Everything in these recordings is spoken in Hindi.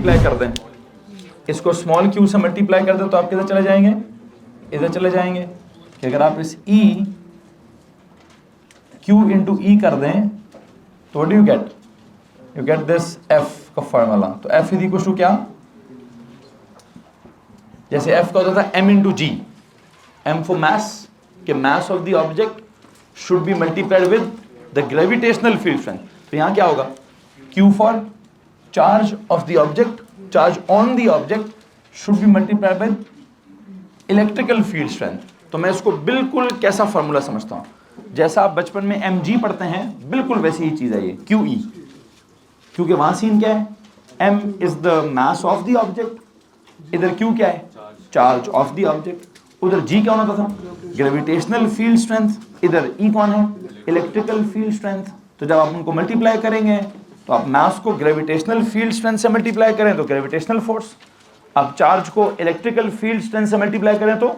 मल्टीप्लाई कर दें, इसको स्मॉल क्यू से मल्टीप्लाई कर दें तो आप किधर चले जाएंगे, इधर चले जाएंगे। कि अगर आप इस ई क्यू इंटू ई कर दें तो what do you get this F का फॉर्मूला। तो एफ इज इक्वल टू क्या, जैसे एफ का होता था M into G, M for mass, कि mass of the object should be multiplied with the gravitational field strength. तो यहां क्या होगा, Q for charge of the object, charge on the object should be multiplied with electrical field strength. तो मैं इसको बिल्कुल कैसा फॉर्मूला समझता हूं, जैसा आप बचपन में एम जी पढ़ते हैं बिल्कुल वैसी ही चीज है ये क्यू ई, क्योंकि वहां सीन क्या है, M is the mass of the object, इधर क्यू क्या है, चार्ज ऑफ द ऑब्जेक्ट, उधर जी क्या होना था, ग्रेविटेशनल फील्ड स्ट्रेंथ, इधर ई कौन है, इलेक्ट्रिकल फील्ड स्ट्रेंथ। तो जब आप उनको मल्टीप्लाई करेंगे तो आप मास को ग्रेविटेशनल फील्ड स्ट्रेंथ से मल्टीप्लाई करें तो ग्रेविटेशनल फोर्स, आप चार्ज को इलेक्ट्रिकल फील्ड स्ट्रेंथ से मल्टीप्लाई करें तो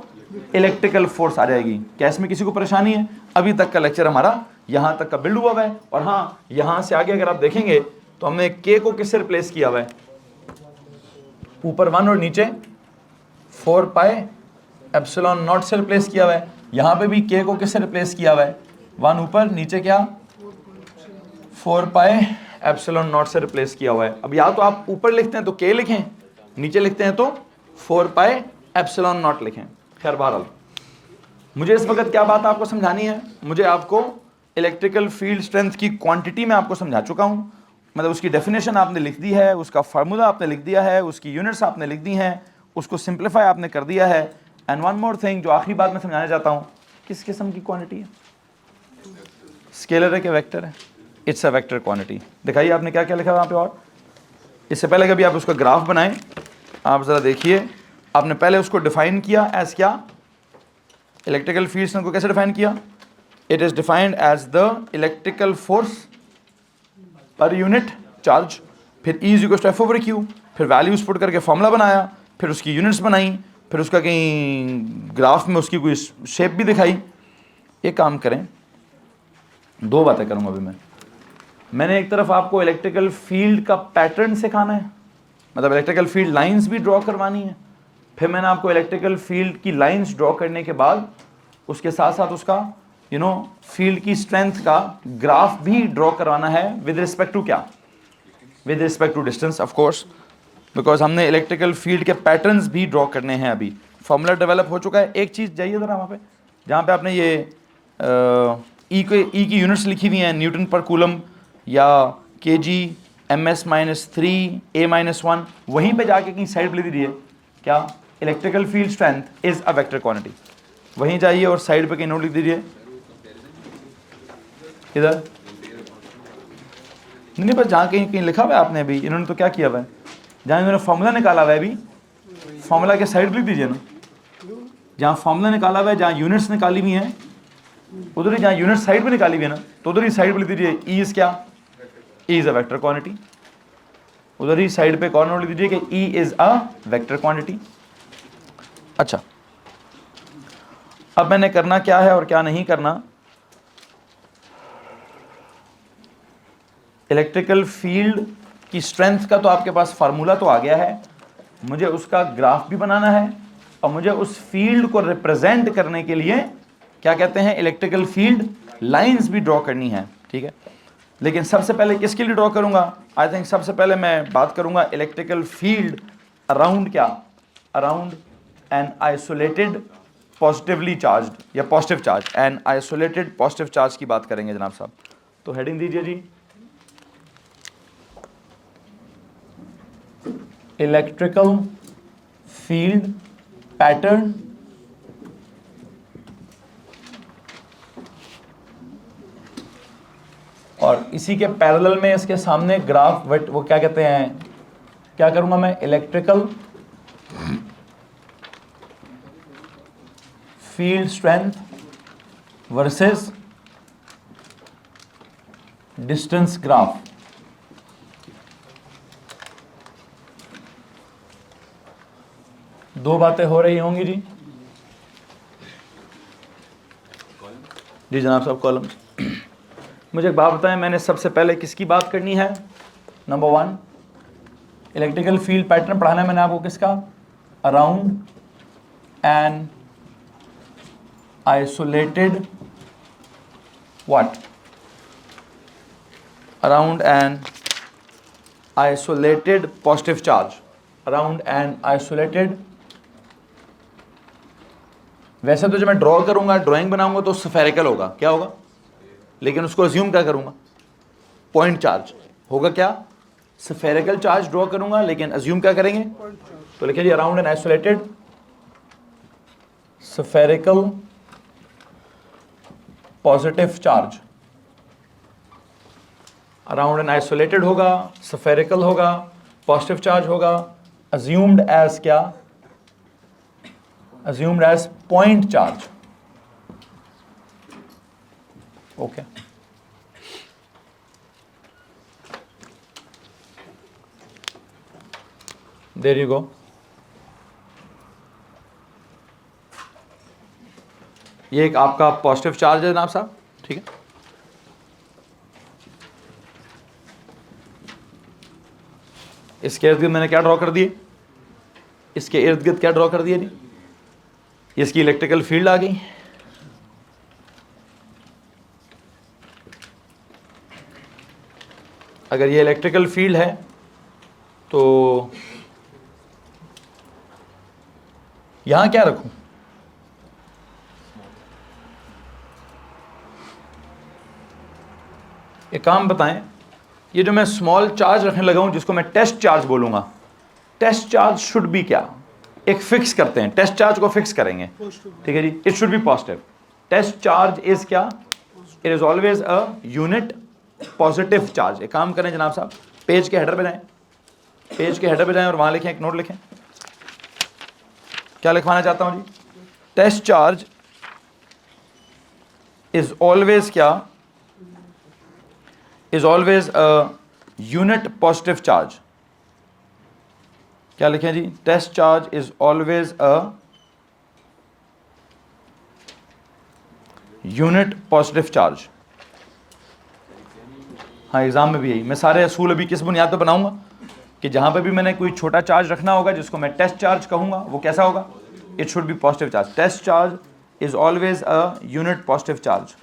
इलेक्ट्रिकल फोर्स आ जाएगी। क्या इसमें किसी को परेशानी है? अभी तक का लेक्चर हमारा यहां तक का बिल्ड हुआ है। और हाँ, यहां से आगे अगर आप देखेंगे तो हमने के को किससे रिप्लेस किया हुआ है, ऊपर 1 और नीचे 4 पाई एप्सिलॉन नॉट से रिप्लेस किया हुआ है। यहां पे भी के को किससे रिप्लेस किया हुआ है, 1 ऊपर, नीचे क्या 4 पाई एप्सिलॉन नॉट से रिप्लेस किया हुआ है। अब या तो आप ऊपर लिखते हैं तो के लिखें, नीचे लिखते हैं तो 4 पाई एप्सिलॉन नॉट लिखें। खैर बहरहाल, मुझे इस वक्त क्या बात आपको समझानी है, मुझे आपको इलेक्ट्रिकल फील्ड स्ट्रेंथ की क्वांटिटी में आपको समझा चुका हूं, मतलब उसकी डेफिनेशन आपने लिख दी है, उसका फार्मूला आपने लिख दिया है, उसकी यूनिट्स आपने लिख दी हैं, उसको सिंप्लीफाई आपने कर दिया है। एंड वन मोर थिंग जो आखिरी बात मैं समझाना चाहता हूं, किस किस्म की क्वांटिटी है, स्केलर है कि वेक्टर है, इट्स अ वेक्टर क्वांटिटी। दिखाइए आपने क्या क्या लिखा है वहाँ पे। और इससे पहले कभी आप उसका ग्राफ बनाएं, आप ज़रा देखिए, आपने पहले उसको डिफाइन किया एज क्या, इलेक्ट्रिकल फील्ड्स को कैसे डिफाइन किया, it is defined as the electrical force per unit charge, फिर E is equal to F over Q, फिर वैल्यूज पुट करके फॉर्मूला बनाया, फिर उसकी यूनिट्स बनाई, फिर उसका कहीं ग्राफ में उसकी कोई शेप भी दिखाई। एक काम करें, 2 बातें करूँगा अभी मैंने एक तरफ आपको इलेक्ट्रिकल फील्ड का पैटर्न सिखाना है, मतलब इलेक्ट्रिकल फील्ड लाइंस भी ड्रॉ करवानी है, फिर मैंने आपको इलेक्ट्रिकल फील्ड की लाइंस ड्रॉ करने के बाद उसके साथ साथ उसका फील्ड की स्ट्रेंथ का ग्राफ भी ड्रॉ करवाना है विद रिस्पेक्ट टू क्या, with respect to distance of course, because हमने इलेक्ट्रिकल फील्ड के पैटर्न्स भी ड्रॉ करने हैं। अभी फॉर्मूला डेवलप हो चुका है। एक चीज़ जाइए ज़रा वहाँ पे जहाँ पे आपने ये ई की यूनिट्स लिखी हुई हैं, न्यूटन पर कूलम या kg ms-3 a-1, वहीं पे जाके कहीं साइड पे लिख दीजिए क्या, electrical field strength is a vector quantity, वहीं जाइए और साइड पे कहीं नोट लिख दीजिए, इधर नहीं बस जहाँ कहीं कहीं लिखा हुआ है आपने, अभी इन्होंने तो क्या किया हुआ है, जहाँ इन्होंने फॉर्मूला निकाला हुआ है अभी फॉर्मूला के साइड लिख दीजिए ना, जहाँ फॉर्मूला निकाला हुआ है, जहाँ यूनिट्स निकाली हुई हैं उधर ही, जहाँ यूनिट साइड पे निकाली हुई है ना तो उधर ही साइड पे लिख दीजिए ई इज क्या, E is a vector quantity, उधर ही साइड पे कॉर्नर लिख दीजिए कि E is a vector quantity. अच्छा, अब मैंने करना क्या है और क्या नहीं करना, इलेक्ट्रिकल फील्ड की स्ट्रेंथ का तो आपके पास फार्मूला तो आ गया है, मुझे उसका ग्राफ भी बनाना है और मुझे उस फील्ड को रिप्रेजेंट करने के लिए क्या कहते हैं, इलेक्ट्रिकल फील्ड लाइंस भी ड्रॉ करनी है। ठीक है, लेकिन सबसे पहले किसके लिए ड्रॉ करूंगा, आई थिंक सबसे पहले मैं बात करूंगा इलेक्ट्रिकल फील्ड अराउंड क्या, around an isolated positively charged या positive charge, an isolated positive charge की बात करेंगे जनाब साहब। तो हेडिंग दीजिए जी, इलेक्ट्रिकल फील्ड पैटर्न और इसी के पैरेलल में इसके सामने ग्राफ, वो क्या कहते हैं, क्या करूंगा मैं, electrical field strength versus distance graph. दो बातें हो रही होंगी जी, जी जनाब साहब कॉलम। मुझे एक बात बताएं, मैंने सबसे पहले किसकी बात करनी है, नंबर 1 इलेक्ट्रिकल फील्ड पैटर्न पढ़ाना है मैंने आपको किसका, around an isolated what, around an isolated positive charge, around an isolated. वैसे तो जब मैं ड्रॉ करूंगा, ड्राइंग बनाऊंगा तो स्फेरिकल होगा, क्या होगा, लेकिन उसको अज्यूम क्या करूंगा, पॉइंट चार्ज होगा, क्या स्फेरिकल चार्ज ड्रॉ करूंगा, लेकिन अज्यूम क्या करेंगे, तो लिखिए जी around an isolated spherical positive charge, around an isolated होगा, स्फेरिकल होगा, पॉजिटिव चार्ज होगा, अज्यूम्ड एज क्या, assumed as point charge. Okay. There you go. ये एक आपका पॉजिटिव चार्ज है जनाब साहब, ठीक है। इसके इर्द गिर्द मैंने क्या ड्रॉ कर दिए, इसके इर्द गिर्द क्या ड्रॉ कर दिए जी, इसकी इलेक्ट्रिकल फील्ड आ गई, अगर ये इलेक्ट्रिकल फील्ड है तो यहां क्या रखूं, एक काम बताएं, ये जो मैं स्मॉल चार्ज रखने लगा हूं जिसको मैं टेस्ट चार्ज बोलूंगा, टेस्ट चार्ज शुड बी क्या, एक फिक्स करते हैं, टेस्ट चार्ज को फिक्स करेंगे, ठीक है जी, it should be positive. Test charge is क्या, it is always a unit positive charge. एक काम करें जनाब साहब, पेज के हेडर पे जाएं, पेज के हेडर पे जाएं और वहां लिखें, एक नोट लिखें, क्या लिखवाना चाहता हूं जी, टेस्ट चार्ज इज ऑलवेज क्या, is always a unit positive charge. क्या लिखें जी, test charge is always a unit positive charge. हाँ एग्जाम में भी यही, मैं सारे असूल अभी किस बुनियाद पर बनाऊंगा कि जहां पे भी मैंने कोई छोटा चार्ज रखना होगा जिसको मैं टेस्ट चार्ज कहूंगा, वो कैसा होगा, it should be positive charge. Test charge is always a unit positive charge,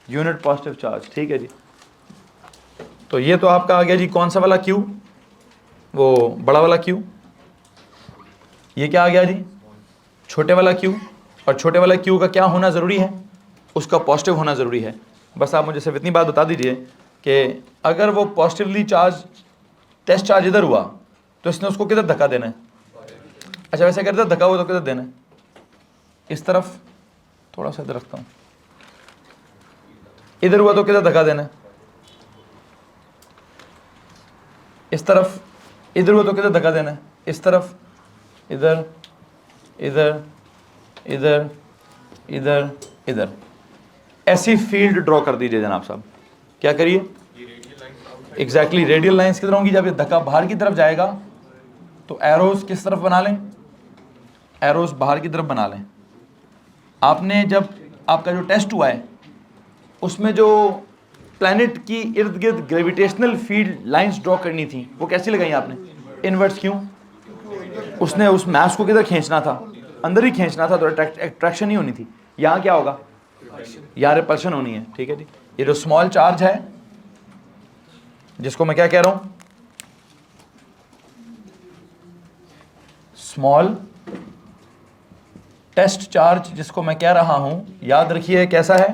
unit positive charge, ठीक है जी। तो ये तो आपका आ गया जी कौन सा वाला क्यू, वो बड़ा वाला क्यू, ये क्या आ गया जी, छोटे वाला क्यू, और छोटे वाला क्यू का क्या होना ज़रूरी है, उसका पॉजिटिव होना ज़रूरी है। बस आप मुझे सिर्फ इतनी बात बता दीजिए कि अगर वो पॉजिटिवली चार्ज टेस्ट चार्ज इधर हुआ तो इसने उसको किधर धक्का देना है, अच्छा वैसे अगर इधर धक्का हुआ तो किधर देना है, इस तरफ, थोड़ा सा इधर रखता हूँ, इधर हुआ तो किधर धक्का देना है, इस तरफ, इधर हुआ तो किधर धक्का देना है, इस तरफ, इधर, इधर, इधर, इधर, इधर, ऐसी फील्ड ड्रॉ कर दीजिए जनाब साहब। क्या करिए, एग्जैक्टली रेडियल लाइंस किधर होंगी, जब ये धक्का बाहर की तरफ जाएगा तो एरोज किस तरफ बना लें, एरोज बाहर की तरफ बना लें। आपने जब आपका जो टेस्ट हुआ है उसमें जो प्लैनेट की इर्द गिर्द ग्रेविटेशनल फील्ड लाइंस ड्रॉ करनी थी वो कैसी लगाई आपने, इनवर्ट्स, क्यों, उसने उस मैस को किधर खींचना था, अंदर ही खींचना था, तो अट्रैक्शन ही होनी थी। यहाँ क्या होगा, यहाँ रिपल्शन होनी है, ठीक है जी। ये जो स्मॉल चार्ज है जिसको मैं क्या कह रहा हूं, स्मॉल टेस्ट चार्ज जिसको मैं कह रहा हूं, याद रखिए कैसा है,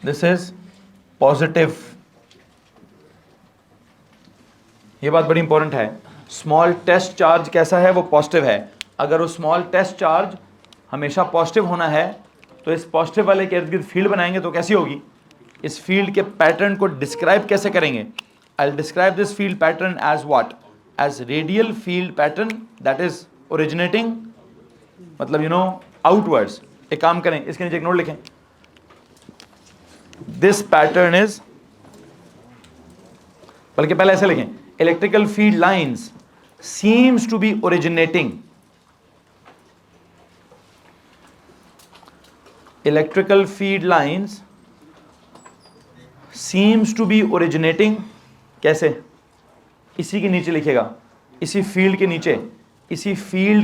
दिस इज पॉजिटिव। ये बात बड़ी इंपॉर्टेंट है, स्मॉल टेस्ट चार्ज कैसा है, वो पॉजिटिव है। अगर वो स्मॉल टेस्ट चार्ज हमेशा पॉजिटिव होना है तो इस पॉजिटिव वाले के इर्द गिर्द फील्ड बनाएंगे तो कैसी होगी, इस फील्ड के पैटर्न को डिस्क्राइब कैसे करेंगे, I will describe this field pattern as what, as radial field pattern that is originating, मतलब यू नो आउटवर्ड्स। एक काम करें, इसके नीचे एक नोट लिखें, दिस पैटर्न इज, बल्कि पहले ऐसे लिखें, electrical field lines seems to be originating, electrical field lines seems to be originating, कैसे, इसी के नीचे लिखेगा, इसी फील्ड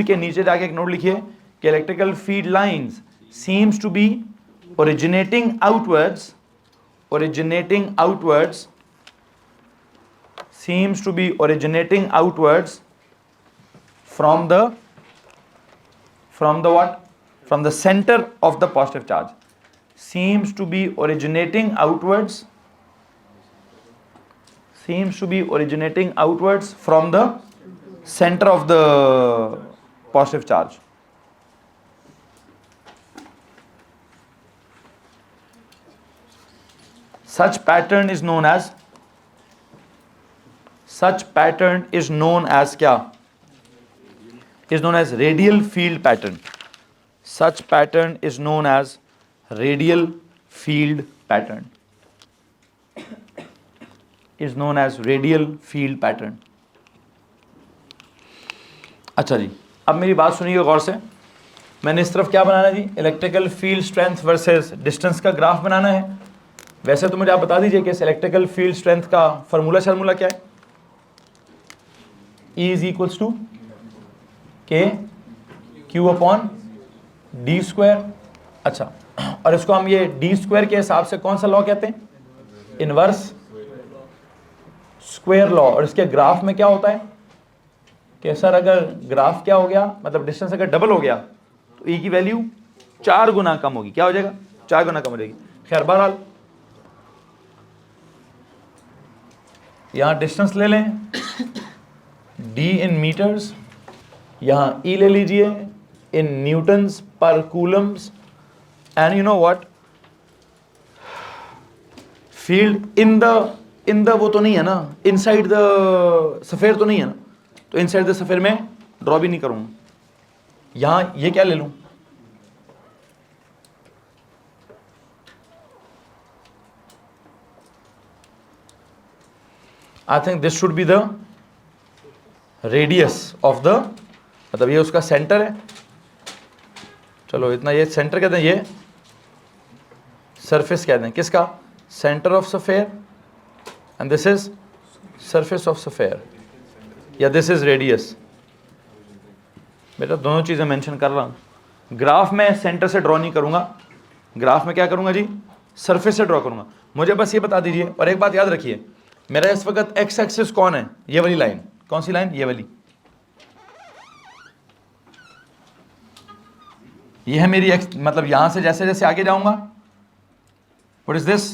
के नीचे जाके एक नोट लिखिए कि electrical field lines seems to be originating outwards from the what? From the center of the positive charge. Seems to be originating outwards from the center of the positive charge. Such pattern is known as क्या? Is known as radial field pattern. Such pattern is known as radial field pattern. अच्छा जी, अब मेरी बात सुनिए गौर से। मैंने इस तरफ क्या बनाना है जी? Electrical field strength versus distance का ग्राफ बनाना है। वैसे तो मुझे आप बता दीजिए कि इस इलेक्ट्रिकल फील्ड स्ट्रेंथ का फार्मूला क्या है? E is equals to K Q upon D square. अच्छा, और इसको हम ये डी स्क्वायर के हिसाब से कौन सा लॉ कहते हैं? Inverse square law. और इसके ग्राफ में क्या होता है कि सर अगर ग्राफ क्या हो गया, मतलब डिस्टेंस अगर डबल हो गया तो E की वैल्यू 4 गुना कम होगी। क्या हो जाएगा? 4 गुना कम हो जाएगी। खैर बहरहाल यहां डिस्टेंस ले लें d इन मीटर्स, यहां E ले लीजिए इन न्यूटन्स पर Coulomb's, and you know what, field in the वो तो नहीं है ना, इनसाइड द सफेयर तो नहीं है ना, तो इनसाइड द सफेयर में ड्रॉ भी नहीं करूंगा। यहां ये क्या ले लूं? I think this should be the radius of the, मतलब ये उसका सेंटर है। चलो इतना, ये सेंटर कहते हैं, ये सरफेस कहते हैं किसका? Centre of sphere, and this is surface of sphere, या दिस इज रेडियस। बेटा दोनों चीजें मेंशन कर रहा हूं। ग्राफ में सेंटर से ड्रॉ नहीं करूंगा, ग्राफ में क्या करूंगा जी? सरफेस से ड्रॉ करूंगा। मुझे बस ये बता दीजिए, और एक बात याद रखिए, मेरा इस वक्त एक्स एक्सिस कौन है? ये वाली लाइन। कौन सी लाइन? ये वाली। ये है मेरी एक्स, मतलब यहां से जैसे जैसे आगे जाऊंगा, what is this?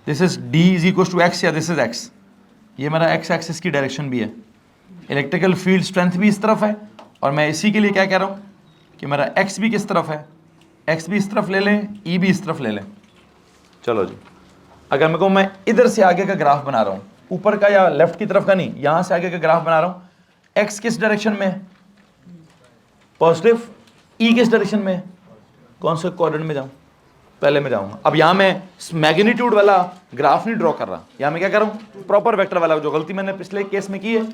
This is D is equal to X, या दिस इज एक्स। ये मेरा एक्स एक्सिस की डायरेक्शन भी है। इलेक्ट्रिकल फील्ड स्ट्रेंथ भी इस तरफ है, और मैं इसी के लिए क्या कह रहा हूं कि मेरा एक्स भी किस तरफ है? एक्स भी इस तरफ ले लें, ई भी इस तरफ ले लें। चलो जी, अगर मैं कहूं मैं इधर से आगे का ग्राफ बना रहा हूं, ऊपर का या लेफ्ट की तरफ का नहीं, यहां से आगे का ग्राफ बना रहा हूं, एक्स किस डायरेक्शन में है? पॉजिटिव। ई किस डायरेक्शन में है? कौन से क्वाड्रेंट में जाऊं? पहले में जाऊंगा। अब यहां मैं मैग्नीट्यूड वाला ग्राफ नहीं ड्रॉ कर रहा, यहां मैं क्या कर रहा हूं? प्रॉपर वेक्टर वाला। जो गलती मैंने पिछले केस में की है,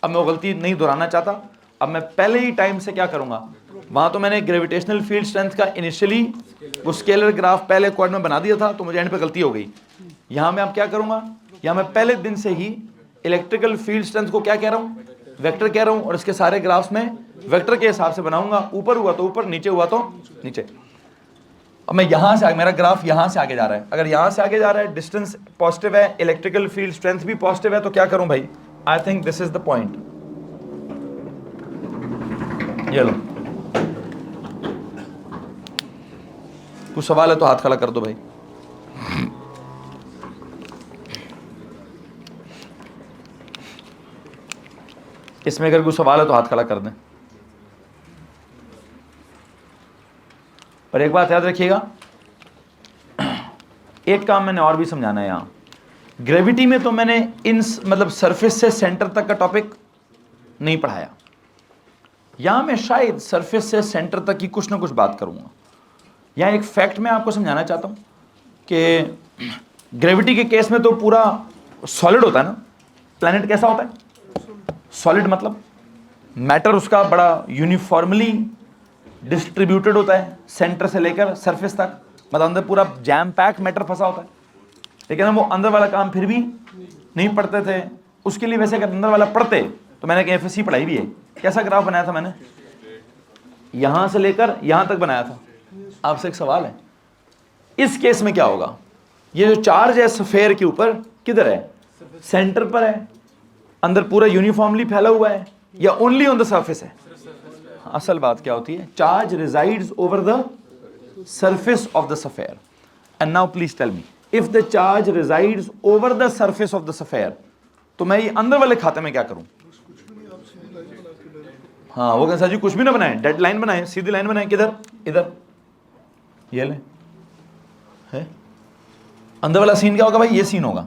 अब मैं वो गलती नहीं दोहराना चाहता। अब मैं पहले ही टाइम से क्या करूंगा, वहां तो मैंने ग्रेविटेशनल फील्ड स्ट्रेंथ का इनिशियली वो स्केलर ग्राफ पहले क्वाड्रेंट में बना दिया था, तो मुझे एंड पे गलती हो गई। यहां मैं अब क्या करूंगा, यहां मैं पहले दिन से ही इलेक्ट्रिकल फील्ड स्ट्रेंथ को क्या कह रहा हूं? वेक्टर कह रहा हूं, और इसके सारे ग्राफ्स में वेक्टर के हिसाब से बनाऊंगा। ऊपर हुआ तो ऊपर, नीचे हुआ तो नीचे। अब मैं यहां से, मेरा ग्राफ यहां से आगे जा रहा है। अगर यहां से आगे जा रहा है, डिस्टेंस पॉजिटिव है, इलेक्ट्रिकल फील्ड स्ट्रेंथ भी पॉजिटिव है, तो क्या करूं भाई? I think this is the point. ये लो, कुछ सवाल है तो हाथ खड़ा कर दो भाई। इसमें अगर कोई सवाल है तो हाथ खड़ा कर दें। और एक बात याद रखिएगा, एक काम मैंने और भी समझाना है। यहां ग्रेविटी में तो मैंने इन मतलब सरफेस से सेंटर तक का टॉपिक नहीं पढ़ाया। यहां मैं शायद सरफेस से सेंटर तक की कुछ ना कुछ बात करूंगा। यहां एक फैक्ट मैं आपको समझाना चाहता हूं कि ग्रेविटी के केस में तो पूरा सॉलिड होता है ना। प्लैनेट कैसा होता है? सॉलिड, मतलब मैटर उसका बड़ा यूनिफॉर्मली डिस्ट्रीब्यूटेड होता है, सेंटर से लेकर सरफेस तक, मतलब अंदर पूरा जैम पैक मैटर फंसा होता है। लेकिन हम वो अंदर वाला काम फिर भी नहीं पढ़ते थे। उसके लिए वैसे अगर अंदर वाला पढ़ते तो मैंने KFSC पढ़ाई भी है। कैसा ग्राफ बनाया था मैंने? यहां से लेकर यहां तक बनाया था। आपसे एक सवाल है, इस केस में क्या होगा? ये जो चार्ज है स्फेयर के ऊपर किधर है? सेंटर पर है, अंदर पूरा यूनिफॉर्मली फैला हुआ है, या ओनली ऑन द सरफेस है? असल बात क्या होती है? Charge resides over the surface of the sphere. And now please tell me, if the charge resides over the surface of the sphere, तो मैं ये अंदर वाले खाते में क्या करूं? हाँ, वो कैसा जी? कुछ भी ना बनाए, डेड लाइन बनाए, सीधी लाइन बनाए। किधर? इधर। ये ले है अंदर वाला सीन क्या होगा भाई? ये सीन होगा।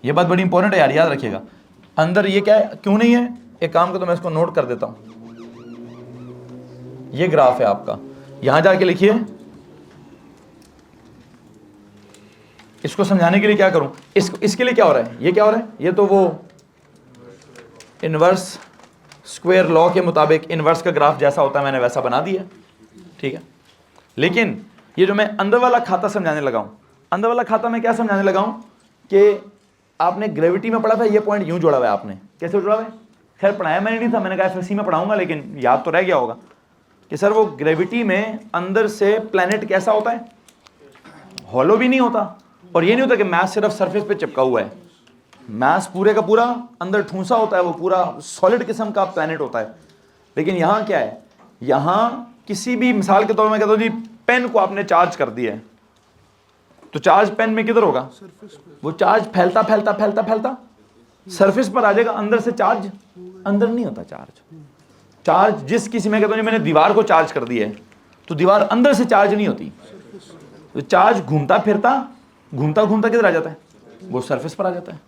ये बात बड़ी इंपॉर्टेंट है यार, याद रखिएगा। अंदर ये क्या है, क्यों नहीं है? एक काम का तो मैं इसको नोट कर देता हूं। ये ग्राफ है आपका, यहां जाके लिखिए। इसको समझाने के लिए क्या करूं? इसके लिए क्या हो रहा है? ये क्या हो रहा है? ये तो वो इनवर्स स्क्वायर लॉ के मुताबिक इनवर्स का ग्राफ जैसा होता है मैंने वैसा बना दिया, ठीक है। लेकिन ये जो मैं अंदर वाला खाता समझाने लगा हूं, अंदर वाला खाता मैं क्या समझाने लगा हूं कि आपने ग्रेविटी में पढ़ा था, ये पॉइंट यूं जोड़ा हुआ है। आपने कैसे जोड़ा हुआ है? खैर पढ़ाया मैंने नहीं था, मैंने कहा FSC में पढ़ाऊंगा, लेकिन याद तो रह गया होगा कि सर वो ग्रेविटी में अंदर से प्लैनेट कैसा होता है? हॉलो भी नहीं होता, और ये नहीं होता कि मैस सिर्फ सरफेस पे चिपका हुआ है। मैस पूरे का पूरा अंदर ठूंसा होता है, वो पूरा सॉलिड किस्म का प्लैनेट होता है। लेकिन यहाँ क्या है? यहाँ किसी भी मिसाल के तौर में कहता हूँ जी, पेन को आपने चार्ज कर दिया है, तो चार्ज पेन में किधर होगा? वो चार्ज फैलता फैलता फैलता फैलता सरफेस पर आ जाएगा। अंदर से चार्ज अंदर नहीं होता। चार्ज जिस किसी में कहता हूँ मैंने दीवार को चार्ज कर दिया है, तो दीवार अंदर से चार्ज नहीं होती। तो चार्ज घूमता फिरता घूमता घूमता किधर आ जाता है? वो सरफेस पर आ जाता है।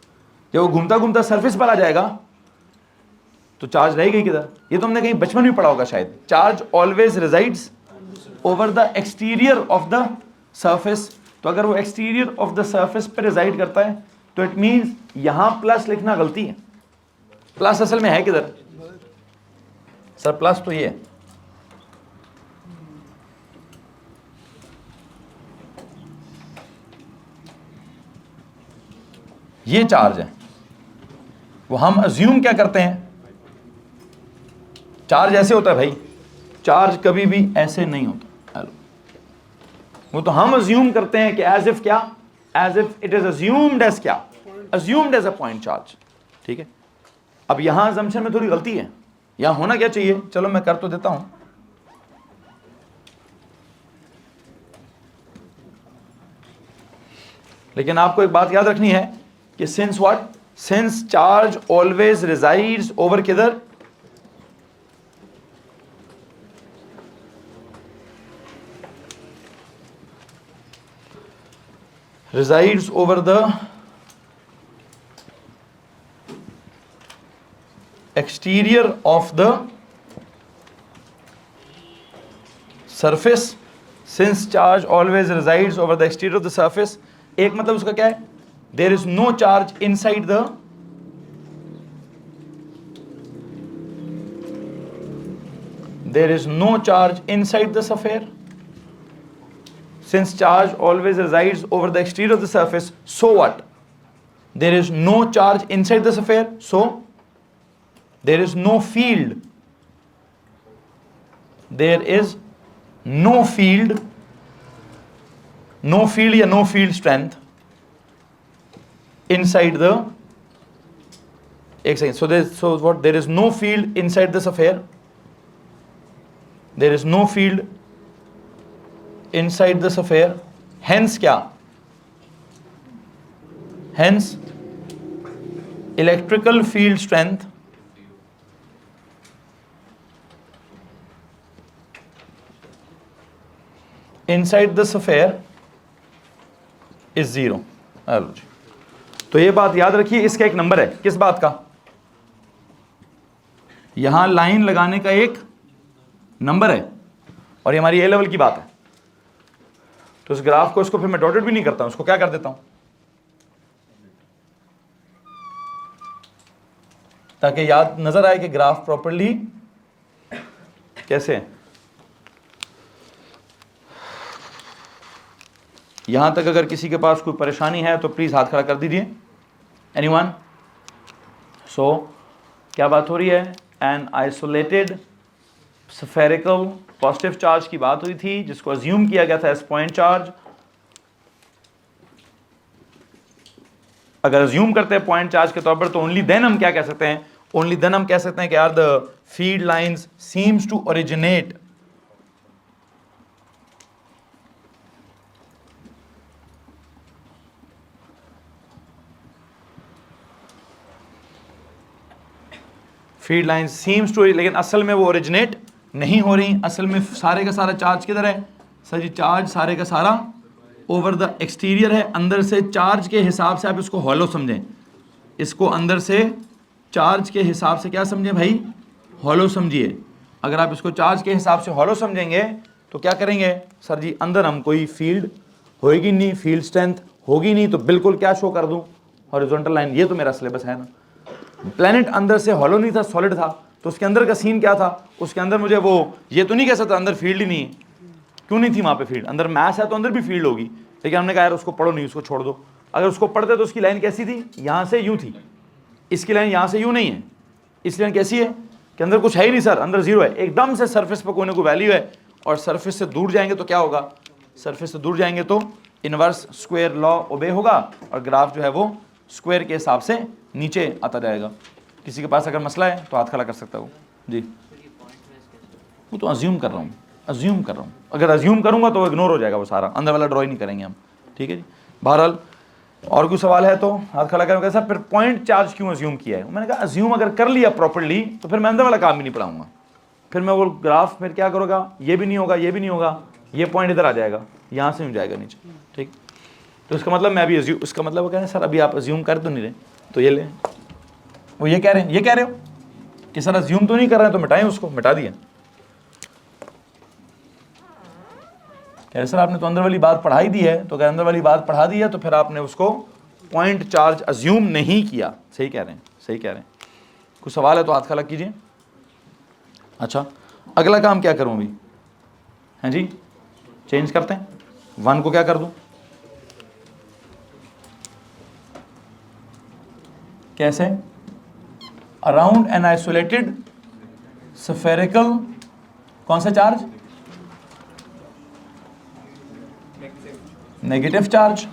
जब वो घूमता घूमता सरफेस पर आ जाएगा तो चार्ज रहेगी किधर? ये तो हमने कहीं बचपन में पढ़ा होगा शायद। Charge always resides over the exterior of the surface. तो अगर वो एक्सटीरियर ऑफ द सरफेस पर रिजाइड करता है तो इट मींस यहां प्लस लिखना गलती है। प्लस असल में है किधर? सर प्लस तो ये है, ये चार्ज है। वो हम अज्यूम क्या करते हैं? चार्ज ऐसे होता है भाई, चार्ज कभी भी ऐसे नहीं होता। हेलो, वो तो हम अज्यूम करते हैं कि एज इफ क्या? As if it is assumed as क्या? Assumed as a point charge, ठीक है। अब यहां अजम्पशन में थोड़ी गलती है। यहां होना क्या चाहिए? चलो मैं कर तो देता हूं। लेकिन आपको एक बात याद रखनी है कि since what? Since charge always resides over किधर? resides over the exterior of the surface. Since charge always resides over the exterior of the surface, एक मतलब उसका क्या है? There is no charge inside the sphere. Since charge always resides over the exterior of the surface, so what? There is no charge inside the sphere, so there is no field. There is no field या no field strength inside the, एक second, so what? There is no field inside the sphere. There is no field inside the sphere. Hence क्या? Hence electrical field strength inside the sphere is 0. तो ये बात याद रखिए, इसका एक नंबर है। किस बात का? यहां लाइन लगाने का एक नंबर है, और ये हमारी ए लेवल की बात है। तो इस ग्राफ को, इसको फिर मैं डॉटेड भी नहीं करता हूं, उसको क्या कर देता हूं ताकि याद नजर आए कि ग्राफ प्रॉपर्ली कैसे है। यहां तक अगर किसी के पास कोई परेशानी है तो प्लीज हाथ खड़ा कर दीजिए। एनीवन? सो क्या बात हो रही है? N isolated spherical positive charge की बात हुई थी जिसको अज्यूम किया गया था एज पॉइंट चार्ज। अगर अज्यूम करते हैं पॉइंट चार्ज के तौर पर तो ओनली देन हम क्या कह सकते हैं? ओनली देन हम कह सकते हैं कि यार the field lines seems to originate field line seems to, लेकिन असल में वो ओरिजिनेट नहीं हो रही। असल में सारे का सारा चार्ज किधर है सर जी? चार्ज सारे का सारा ओवर द एक्सटीरियर है। अंदर से चार्ज के हिसाब से आप इसको हॉलो समझें, इसको अंदर से चार्ज के हिसाब से क्या समझें भाई? हॉलो समझिए। अगर आप इसको चार्ज के हिसाब से हॉलो समझेंगे तो क्या करेंगे सर जी? अंदर हम कोई फील्ड होएगी नहीं, फील्ड स्ट्रेंथ होगी नहीं, तो बिल्कुल क्या शो कर दूं? Horizontal line. ये तो मेरा सिलेबस है ना। प्लेनेट अंदर से हॉलो नहीं था, सॉलिड था, तो उसके अंदर का सीन क्या था? उसके अंदर मुझे वो ये तो नहीं कह सकता अंदर फील्ड ही नहीं है। क्यों नहीं थी वहाँ पे फील्ड? अंदर मैस है तो अंदर भी फील्ड होगी, लेकिन हमने कहा यार उसको पढ़ो नहीं, उसको छोड़ दो। अगर उसको पढ़ते तो उसकी लाइन कैसी थी? यहाँ से यूँ थी, इसकी लाइन यहाँ से यूँ नहीं है। इसकी लाइन कैसी है कि अंदर कुछ है ही नहीं सर, अंदर जीरो है, एकदम से सरफेस पर कोई ना कोई वैल्यू है। और सरफेस से दूर जाएंगे तो क्या होगा? सरफेस से दूर जाएंगे तो इनवर्स स्क्वायर लॉ ओबे होगा और ग्राफ जो है वो स्क्वायर के हिसाब से नीचे आता जाएगा। किसी के पास अगर मसला है तो हाथ खड़ा कर सकता हूँ जी। वो तो अज्यूम कर रहा हूँ, अज्यूम कर रहा हूँ। अगर अज्यूम करूँगा तो इग्नोर हो जाएगा वो सारा, अंदर वाला ड्रॉ ही नहीं करेंगे हम। ठीक है जी। बहरहाल और कोई सवाल है तो हाथ खड़ा करें। कैसा फिर पॉइंट चार्ज क्यों अज्यूम किया है? मैंने कहा अज्यूम अगर कर लिया प्रॉपर्ली तो फिर मैं अंदर वाला काम भी नहीं पढ़ाऊंगा। फिर मैं वो ग्राफ फिर क्या करूँगा? ये भी नहीं होगा, ये भी नहीं होगा, ये पॉइंट इधर आ जाएगा, यहाँ से हो जाएगा नीचे। ठीक, तो इसका मतलब मैं अभी अज्यूम, इसका मतलब वो कह रहे हैं सर अभी आप अज्यूम कर तो नहीं रहे, तो ये ले। वो ये कह रहे हैं, ये कह रहे हो कि सर अज्यूम तो नहीं कर रहे हैं तो मिटाएं उसको, मिटा दिया। कह सर आपने तो अंदर वाली बात पढ़ाई दी है, तो अगर अंदर वाली बात पढ़ा दी है तो फिर आपने उसको पॉइंट चार्ज अज्यूम नहीं किया। सही कह रहे हैं, सही कह रहे हैं। कुछ सवाल है तो हाथ खड़ा कीजिए। अच्छा, अगला काम क्या करूं अभी? हैं जी, चेंज करते हैं। 1 को क्या कर दूं? कैसे? अराउंड एन आइसोलेटेड स्फेरिकल कौन सा चार्ज? Negative charge.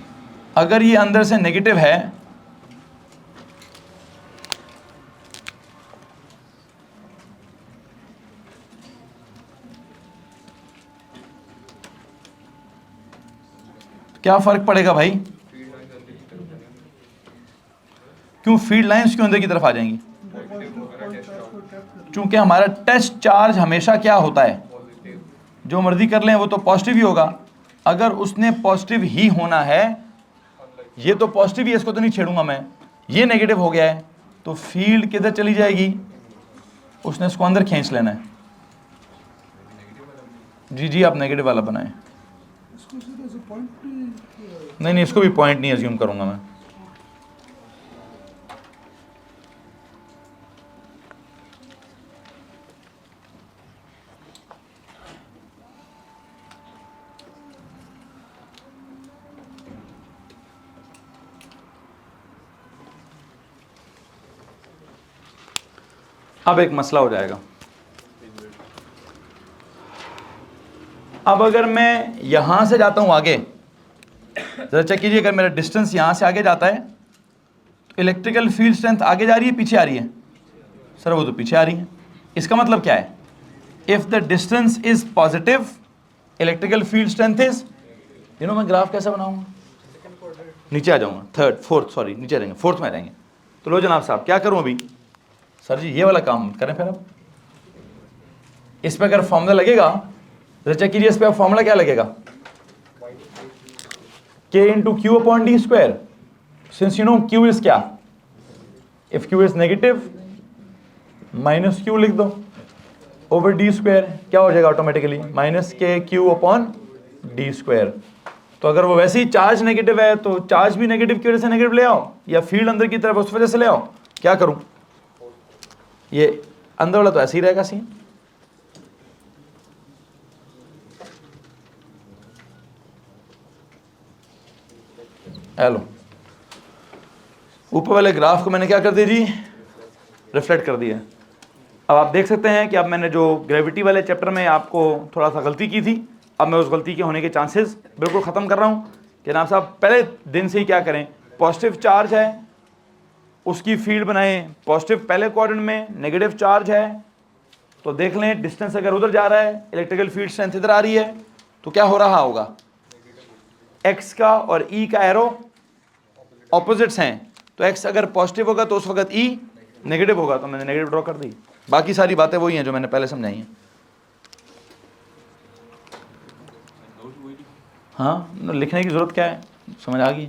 अगर ये अंदर से नेगेटिव है क्या फर्क पड़ेगा भाई? क्यों फील्ड लाइंस क्यों अंदर की तरफ आ जाएंगी? क्योंकि हमारा टेस्ट चार्ज हमेशा क्या होता है? जो मर्जी कर लें वो तो पॉजिटिव ही होगा। अगर उसने पॉजिटिव ही होना है, ये तो पॉजिटिव ही है, इसको तो नहीं छेड़ूंगा मैं, ये नेगेटिव हो गया है तो फील्ड किधर चली जाएगी? उसने इसको अंदर खींच लेना है। जी जी, आप नेगेटिव वाला बनाएं। नहीं नहीं, इसको भी पॉइंट नहीं अज्यूम करूंगा मैं। अब एक मसला हो जाएगा। अब अगर मैं यहां से जाता हूं आगे, जरा चेक कीजिए, अगर मेरा डिस्टेंस यहां से आगे जाता है तो इलेक्ट्रिकल फील्ड स्ट्रेंथ आगे जा रही है पीछे आ रही है? सर वो तो पीछे आ रही है। इसका मतलब क्या है? If the distance is positive electrical field strength is, मैं ग्राफ कैसे बनाऊंगा? नीचे आ जाऊंगा, थर्ड फोर्थ, सॉरी नीचे आ जाएंगे, फोर्थ में आ जाएंगे। तो लो जनाब साहब, क्या करूं अभी? सर जी ये वाला काम करें फिर। अब इस पे अगर फॉर्मूला लगेगा, चेक कीजिए, इस पे फॉर्मूला क्या लगेगा? K into Q upon D square. Since you know Q is क्या? If Q is negative, minus Q लिख दो over D square, क्या हो जाएगा ऑटोमेटिकली? माइनस के Q upon D square। तो अगर वो वैसे ही चार्ज नेगेटिव है तो चार्ज भी नेगेटिव की वजह से नेगेटिव ले आओ, या फील्ड अंदर की तरफ उस वजह से ले आओ। क्या करूं? ये अंदर वाला तो ऐसे ही रहेगा सीन। हेलो, ऊपर वाले ग्राफ को मैंने क्या कर दिया जी? रिफ्लेक्ट कर दिया है। अब आप देख सकते हैं कि अब मैंने जो ग्रेविटी वाले चैप्टर में आपको थोड़ा सा गलती की थी, अब मैं उस गलती के होने के चांसेस बिल्कुल ख़त्म कर रहा हूँ कि जनाब साहब पहले दिन से ही क्या करें, पॉजिटिव चार्ज है उसकी फील्ड बनाएं पॉजिटिव पहले क्वाड्रेंट में, नेगेटिव चार्ज है तो देख लें डिस्टेंस अगर उधर जा रहा है, इलेक्ट्रिकल फील्ड स्ट्रेंथ इधर आ रही है, तो क्या हो रहा होगा, एक्स का और ई का एरो ऑपोजिट्स हैं, तो एक्स अगर पॉजिटिव होगा तो उस वक्त ई नेगेटिव होगा, तो मैंने नेगेटिव ड्रॉ कर दी। बाकी सारी बातें वही हैं जो मैंने पहले समझाई हैं। हाँ, लिखने की ज़रूरत क्या है, समझ आ गई।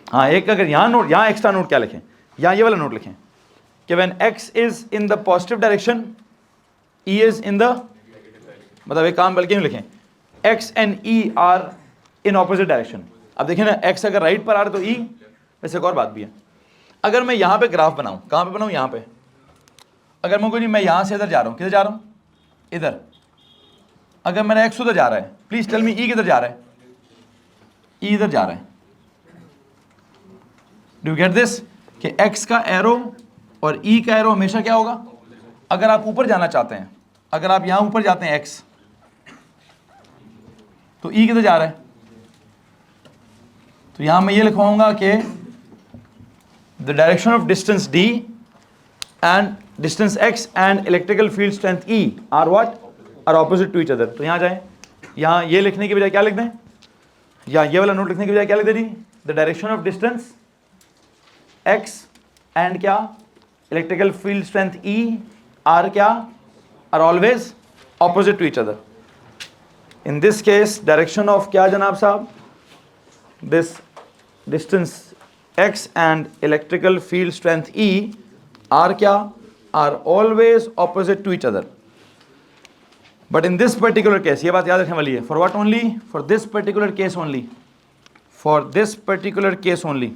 हाँ, एक अगर यहाँ नोट, यहाँ एक्स्ट्रा नोट क्या लिखें, यहाँ ये वाला नोट लिखें कि when X is in the positive direction E is in the, मतलब एक काम बल्कि लिखें X and E are in opposite direction. अब देखिए ना, एक्स अगर राइट पर आ रहा है तो ई, वैसे एक और बात भी है, अगर मैं यहाँ पे ग्राफ बनाऊँ, कहाँ पे बनाऊँ, यहाँ पे, अगर मैं कोई नहीं, मैं यहाँ से इधर जा रहा हूँ, किधर जा रहा हूँ, इधर, अगर मेरा एक्स उधर जा रहा है, प्लीज टेल मी ई किधर जा रहा है, ई इधर जा रहा है। डू यू गेट दिस कि एक्स का एरो और ई का एरो हमेशा क्या होगा, अगर आप ऊपर जाना चाहते हैं, अगर आप यहाँ ऊपर जाते हैं एक्स, तो ई किधर जा रहा है, तो यहां मैं ये लिखवाऊंगा कि the direction of distance D and distance X and electrical field strength E are what, are opposite to each other. तो यहां जाएं, यहां ये लिखने की बजाय क्या लिख दें, या ये वाला नोट लिखने की बजाय क्या लिख दें जी, the direction of distance X and क्या electrical field strength E R क्या, R always opposite to each other. In this case direction of क्या जनाब साहब, this distance x and electrical field strength E are क्या, are always opposite to each other. But in this particular case, ये बात याद रखने वाली है, for what only, for this particular case only, for this particular case only,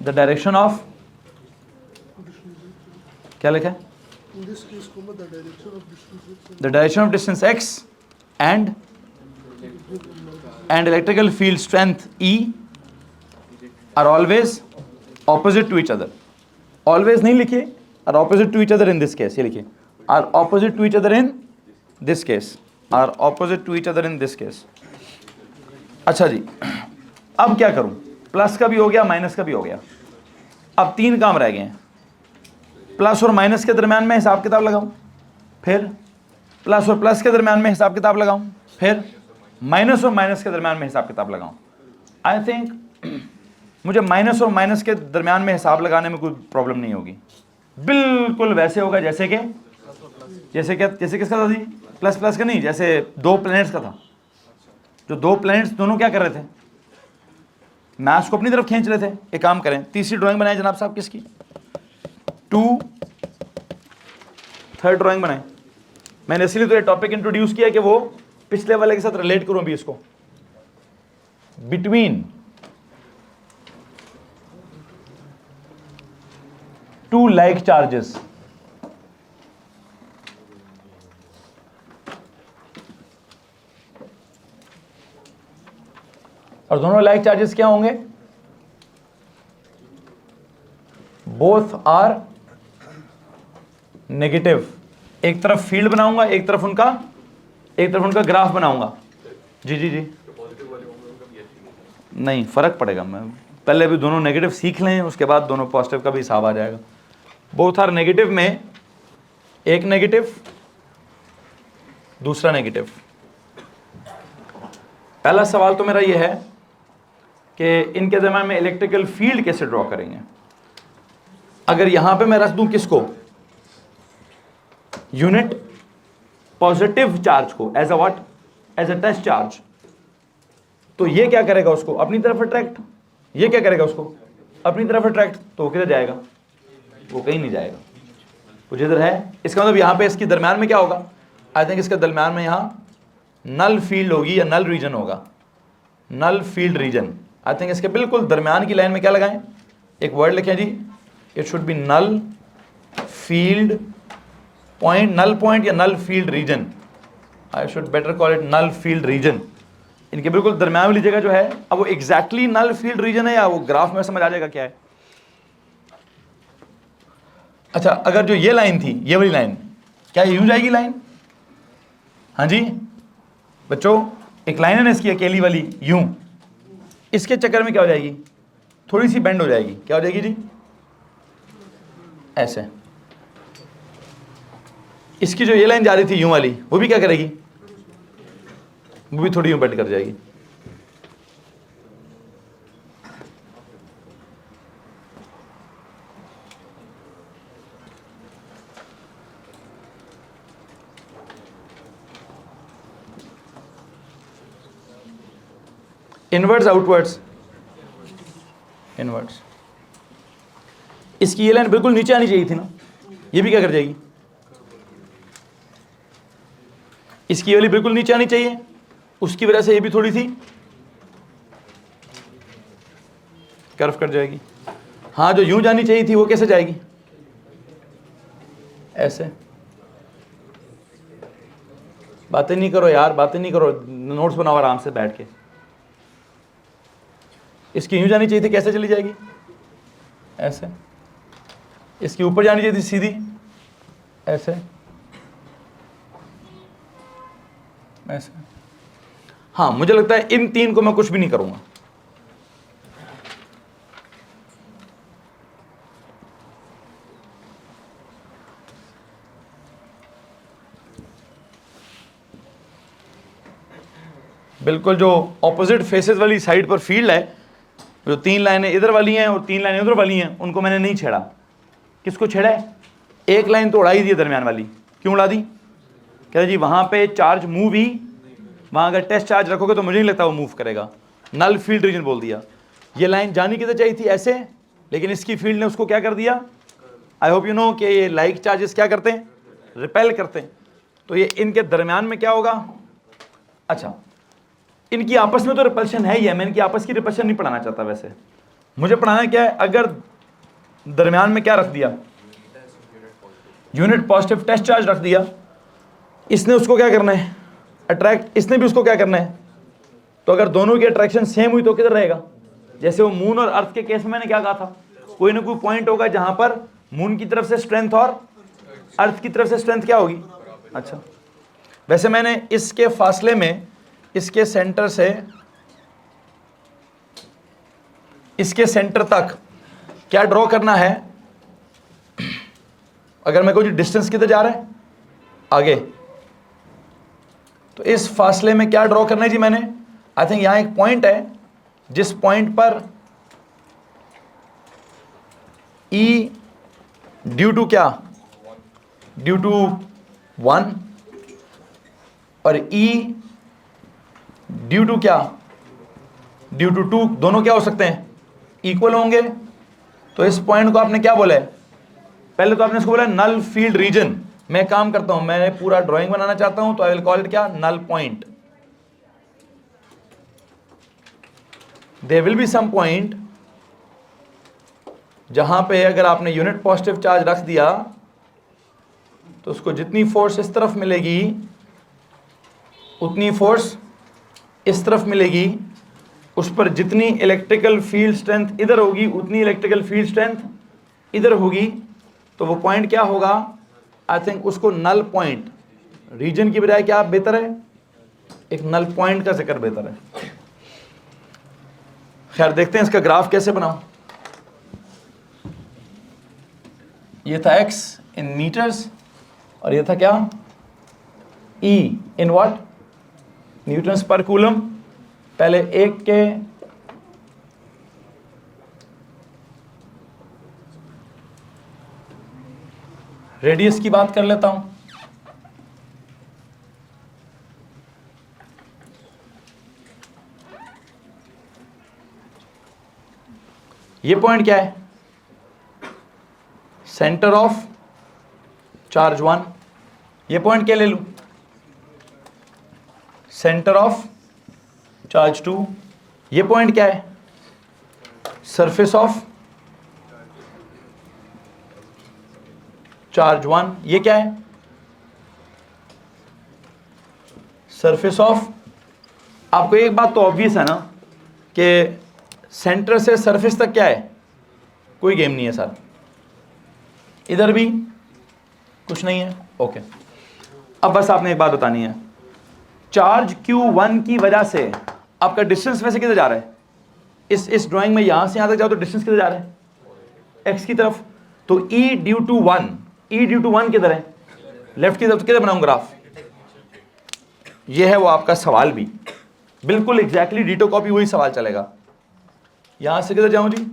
the direction of क्या लिखा है, the direction of distance x and electrical field strength E are always opposite to each other. Always नहीं लिखिए, are opposite to each other in this case, ये लिखिए are opposite to each other in this case, are opposite to each other in this case. अच्छा जी, अब क्या करूं, प्लस का भी हो गया माइनस का भी हो गया, अब तीन काम रह गए हैं, प्लस और माइनस के दरम्यान में हिसाब किताब लगाऊं, फिर प्लस और प्लस के दरम्यान में हिसाब किताब लगाऊं, फिर माइनस और माइनस के दरम्यान में हिसाब किताब लगाऊं। आई थिंक मुझे माइनस और माइनस के दरम्यान में हिसाब लगाने में कोई प्रॉब्लम नहीं होगी, बिल्कुल वैसे होगा जैसे कि, जैसे क्या, जैसे किसका था जी, प्लस प्लस का नहीं, जैसे दो प्लैनेट्स का था, जो दो प्लैनेट्स दोनों क्या कर रहे थे, मैथ्स को अपनी तरफ खींच रहे थे। एक काम करें, तीसरी ड्राइंग बनाए जनाब साहब, किसकी, 2 थर्ड ड्राइंग बनाए। मैंने इसलिए तो ये टॉपिक इंट्रोड्यूस किया कि वो पिछले वाले के साथ रिलेट करूं अभी इसको, बिटवीन टू लाइक चार्जेस, और दोनों लाइक चार्जेस क्या होंगे, बोथ आर नेगेटिव। एक तरफ फील्ड बनाऊंगा, एक तरफ उनका ग्राफ बनाऊंगा। जी जी जी, नहीं फर्क पड़ेगा, मैं पहले भी दोनों नेगेटिव सीख लें, उसके बाद दोनों पॉजिटिव का भी हिसाब आ जाएगा। बोथ आर नेगेटिव में एक नेगेटिव दूसरा नेगेटिव। पहला सवाल तो मेरा यह है कि इनके दरम्यान में इलेक्ट्रिकल फील्ड कैसे ड्रॉ करेंगे। अगर यहां पे मैं रख दूं किसको, यूनिट पॉजिटिव चार्ज को as a what, as a test charge, तो ये क्या करेगा, उसको अपनी तरफ अट्रैक्ट, ये क्या करेगा, उसको अपनी तरफ अट्रैक्ट, तो किधर जाएगा, वो कहीं नहीं जाएगा, वो जिधर है। इसका मतलब यहां पे इसके दरम्यान में क्या होगा, आई थिंक इसके दरम्यान में यहां नल फील्ड होगी या नल रीजन होगा, नल फील्ड रीजन। आई थिंक इसके बिल्कुल दरम्यान की लाइन में क्या लगाएं, एक वर्ड लिखें जी, it should be null field point, null point या null field region. I should better call it null field region. इनके बिल्कुल दरम्यान वाली जगह जो है, अब वो एग्जैक्टली नल फील्ड रीजन है या वो ग्राफ में समझ आ जाएगा क्या है। अच्छा, अगर जो ये लाइन थी, ये वाली लाइन, क्या यूं जाएगी लाइन? हाँ जी बच्चों, एक लाइन है ना इसकी अकेली वाली, यूं, इसके चक्कर में क्या हो जाएगी, थोड़ी सी बेंड हो जाएगी। क्या हो जाएगी जी? ऐसे। इसकी जो ये लाइन जा रही थी यूं वाली, वो भी क्या करेगी, वो भी थोड़ी यूं बेंड कर जाएगी। Inwards outwards, inwards. इसकी ये लाइन बिल्कुल नीचे आनी चाहिए थी ना, ये भी क्या कर जाएगी, इसकी वाली बिल्कुल नीचे आनी चाहिए, उसकी वजह से ये भी थोड़ी सी कर्व कर जाएगी। हाँ, जो यूं जानी चाहिए थी वो कैसे जाएगी, ऐसे। बातें नहीं करो यार, बातें नहीं करो, नोट्स बनाओ आराम से बैठ के। इसकी यूं जानी चाहिए थी, कैसे चली जाएगी, ऐसे। इसकी ऊपर जानी चाहिए थी सीधी, ऐसे ऐसे। हाँ, मुझे लगता है इन तीन को मैं कुछ भी नहीं करूंगा। बिल्कुल जो ऑपोजिट फेसेस वाली साइड पर फील्ड है, जो तीन लाइनें इधर वाली हैं और तीन लाइनें उधर वाली हैं, उनको मैंने नहीं छेड़ा। किसको छेड़ा है? एक लाइन तो उड़ा ही दी दरमियान वाली। क्यों उड़ा दी? कहते जी वहाँ पे चार्ज मूव ही, वहाँ अगर टेस्ट चार्ज रखोगे तो मुझे नहीं लगता वो मूव करेगा। नल फील्ड रीजन बोल दिया। ये लाइन जानी किधर चाहिए थी, ऐसे, लेकिन इसकी फील्ड ने उसको क्या कर दिया। आई होप यू नो कि ये लाइक चार्जेस क्या करते हैं, रिपेल करते हैं। तो ये इनके दरमियान में क्या होगा। अच्छा, इनकी आपस में तो रिपल्शन है ही है, मैं इनकी आपस की रिपल्शन नहीं पढ़ाना चाहता। वैसे मुझे पढ़ाना क्या है, अगर दरमियान में क्या रख दिया, यूनिट पॉजिटिव टेस्ट चार्ज रख दिया, इसने उसको क्या करना है, अट्रैक्ट, इसने भी उसको क्या करना है। तो अगर दोनों की अट्रैक्शन सेम हुई तो किधर रहेगा। जैसे वो मून और अर्थ के केस में मैंने क्या कहा था, कोई ना कोई पॉइंट होगा जहां पर मून की तरफ से स्ट्रेंथ और अर्थ की तरफ से स्ट्रेंथ क्या होगी। अच्छा, वैसे मैंने इसके फासले में, इसके सेंटर से इसके सेंटर तक क्या ड्रॉ करना है। अगर मैं कोई डिस्टेंस किधर जा रहा है, आगे, तो इस फासले में क्या ड्रॉ करना है जी मैंने। आई थिंक यहां एक पॉइंट है, जिस पॉइंट पर E ड्यू टू क्या, ड्यू टू 1 और E ड्यू टू क्या, ड्यू टू 2, दोनों क्या हो सकते हैं, इक्वल होंगे। तो इस पॉइंट को आपने क्या बोला है, पहले तो आपने इसको बोला नल फील्ड रीजन। मैं काम करता हूं, मैं पूरा ड्राइंग बनाना चाहता हूं, तो आई विल कॉल इट क्या, null point. There will be some point जहां पे अगर आपने यूनिट पॉजिटिव चार्ज रख दिया तो उसको जितनी फोर्स इस तरफ मिलेगी उतनी फोर्स इस तरफ मिलेगी, उस पर जितनी इलेक्ट्रिकल फील्ड स्ट्रेंथ इधर होगी उतनी इलेक्ट्रिकल फील्ड स्ट्रेंथ इधर होगी। तो वो पॉइंट क्या होगा, आई थिंक उसको नल पॉइंट, रीजन की बजाय क्या बेहतर है, एक नल पॉइंट का जिक्र बेहतर है। खैर देखते हैं इसका ग्राफ कैसे बनाऊं। ये था x इन मीटर्स और ये था क्या, E इन व्हाट, न्यूटन्स पर कूलम। पहले एक के रेडियस की बात कर लेता हूं। ये पॉइंट क्या है, सेंटर ऑफ चार्ज 1। ये पॉइंट क्या ले लूं, सेंटर ऑफ चार्ज 2। ये पॉइंट क्या है, सरफेस ऑफ चार्ज 1। ये क्या है, सरफेस ऑफ, आपको एक बात तो ऑब्वियस है ना कि सेंटर से सरफेस तक क्या है, कोई गेम नहीं है सर, इधर भी कुछ नहीं है। ओके, अब बस आपने एक बात बतानी है, चार्ज Q1 की वजह से आपका डिस्टेंस वैसे किधर जा रहा है, इस ड्राइंग में यहां से यहां तक जाओ तो डिस्टेंस किधर जा रहा है, x की तरफ। तो E ड्यू टू 1 किधर है, लेफ्ट की तरफ। तो किधर बनाऊं ग्राफ, ये है वो आपका सवाल भी, बिल्कुल एग्जैक्टली डिटो कॉपी वही सवाल चलेगा। यहां से किधर जाऊं जी,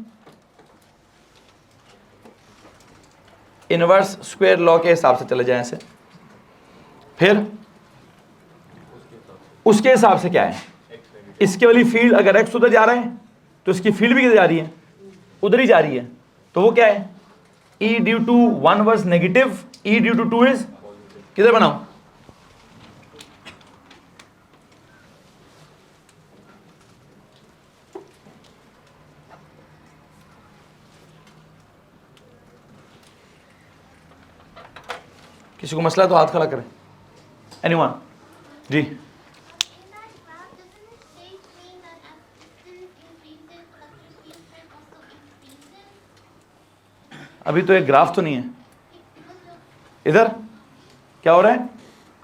इनवर्स स्क्वायर लॉ के हिसाब से चले जाएं ऐसे, फिर उसके हिसाब से क्या है, इसके वाली फील्ड अगर x उधर जा रहा है तो इसकी फील्ड भी किधर जा रही है, उधर ही जा रही है। तो वो क्या है, E due to 1 was negative, E due to 2 is, किधर बनाऊं, किसी को मसला है तो हाथ खड़ा करें। एनीवन जी, अभी तो एक ग्राफ तो नहीं है, इधर क्या हो रहा है,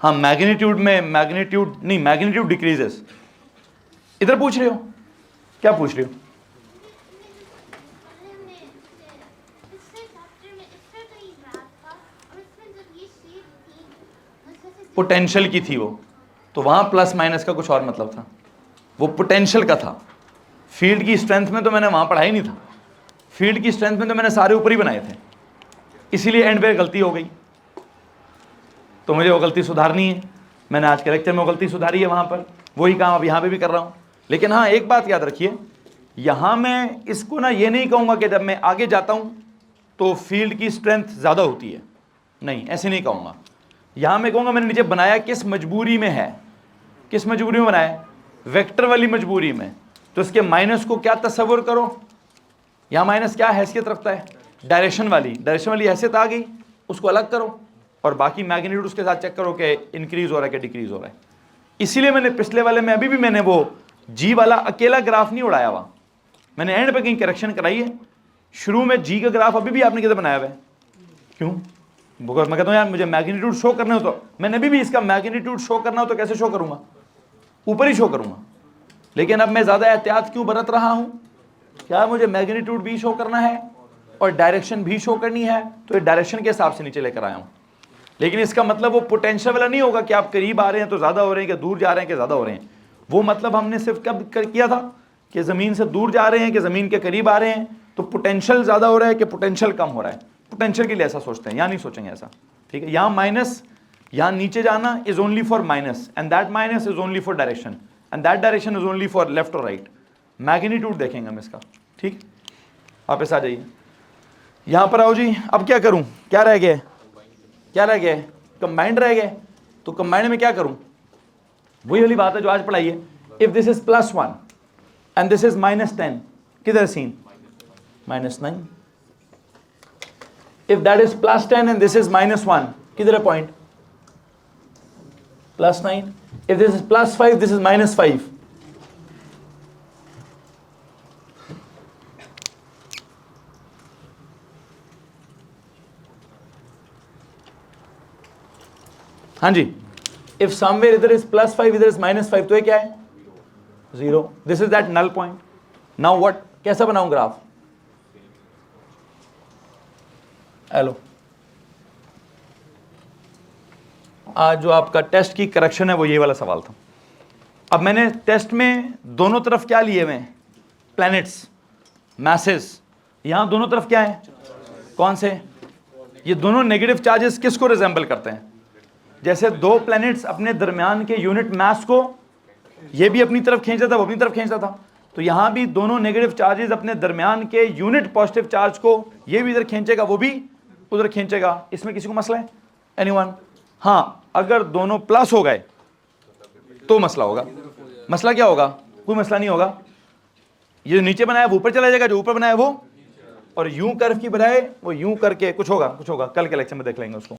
हाँ मैग्नीट्यूड में, मैग्नीट्यूड नहीं, मैग्नीट्यूड डिक्रीजेस। इधर पूछ रहे हो, क्या पूछ रहे हो, पोटेंशियल की थी वो, तो वहां प्लस माइनस का कुछ और मतलब था, वो पोटेंशियल का था। फील्ड की स्ट्रेंथ में तो मैंने वहां पढ़ाई नहीं था, फील्ड की स्ट्रेंथ में तो मैंने सारे ऊपर ही बनाए थे, इसीलिए एंड पे गलती हो गई, तो मुझे वो गलती सुधारनी है। मैंने आज के लेक्चर में वो गलती सुधारी है, वहां पर वही काम अब यहाँ पे भी कर रहा हूँ। लेकिन हाँ एक बात याद रखिए, यहाँ मैं इसको ना ये नहीं कहूँगा कि जब मैं आगे जाता हूँ तो फील्ड की स्ट्रेंथ ज़्यादा होती है, नहीं ऐसे नहीं कहूँगा। यहाँ मैं कहूँगा मैंने नीचे बनाया किस मजबूरी में है, किस मजबूरी में बनाया, वेक्टर वाली मजबूरी में। तो इसके माइनस को क्या तस्वुर करो, यहाँ माइनस क्या हैसियत रखता है, डायरेक्शन वाली हैसियत आ गई, उसको अलग करो और बाकी मैग्नीट्यूड उसके साथ चेक करो कि इंक्रीज हो रहा है कि डिक्रीज हो रहा है। इसीलिए मैंने पिछले वाले में अभी भी मैंने वो जी वाला अकेला ग्राफ नहीं उड़ाया हुआ, मैंने एंड पे कहीं करेक्शन कराई है। शुरू में जी का ग्राफ अभी भी आपने किधर बनाया हुआ है, क्यों, बिकॉज मैं कहता हूँ यार मुझे मैग्नीट्यूड शो करने हो, तो मैंने अभी भी इसका मैग्नीट्यूड शो करना हो तो कैसे शो करूंगा, ऊपर ही शो करूंगा। लेकिन अब मैं ज़्यादा एहतियात क्यों बरत रहा हूँ, क्या मुझे मैग्नीट्यूड भी शो करना है और डायरेक्शन भी शो करनी है, तो ये डायरेक्शन के हिसाब से नीचे लेकर आया हूँ। लेकिन इसका मतलब वो पोटेंशियल वाला नहीं होगा कि आप करीब आ रहे हैं तो ज़्यादा हो रहे हैं, कि दूर जा रहे हैं कि ज़्यादा हो रहे हैं। वो मतलब हमने सिर्फ कब किया था कि ज़मीन से दूर जा रहे हैं कि ज़मीन के करीब आ रहे हैं, तो पोटेंशियल ज़्यादा हो रहा है कि पोटेंशियल कम हो रहा है। पोटेंशियल के लिए ऐसा सोचते हैं, यहाँ नहीं सोचेंगे ऐसा, ठीक है। यहाँ माइनस, यहाँ नीचे जाना is only for minus, and that minus is only for direction, and that direction is only for left और राइट। मैग्नीट्यूड देखेंगे हम इसका, ठीक। आप ऐसा आ जाइए, यहाँ पर आओ जी। अब क्या करूँ, क्या रह गया, क्या रह गया, कंबाइंड रह गया। तो कंबाइंड में क्या करूँ, वही वाली बात है जो आज पढ़ाई है। If this is +1 and this is -10, किधर scene, -9। If that is +10 and this is -1, किधर है point, +9। If this is +5, this is -5, हाँ जी। इफ समवेयर इधर इज +5, इधर इज -5, तो ये क्या है, 0। This is that null point. Now what, कैसा बनाऊं ग्राफ, हेलो। आज जो आपका टेस्ट की करेक्शन है वो ये वाला सवाल था। अब मैंने टेस्ट में दोनों तरफ क्या लिए हुए हैं, प्लैनेट्स, मैसेस। यहां दोनों तरफ क्या है, कौन से, ये दोनों नेगेटिव चार्जेस किसको रिजेंबल करते हैं, जैसे दो प्लैनेट्स अपने दरमियान के यूनिट मास को ये भी अपनी तरफ खींचता था, वो अपनी तरफ खींचता था, तो यहां भी दोनों नेगेटिव चार्जेस अपने दरमियान के यूनिट पॉजिटिव चार्ज को ये भी इधर खींचेगा, वो भी उधर खींचेगा। इसमें किसी को मसला है, एनीवन। हाँ, अगर दोनों प्लस हो गए तो मसला होगा। मसला क्या होगा, कोई मसला नहीं होगा। ये नीचे बनाया वो ऊपर चला जाएगा, जो ऊपर बनाया वो, और यूं कर्व की बनाए वो यूं करके कुछ होगा, कल के लेक्चर में देख लेंगे उसको।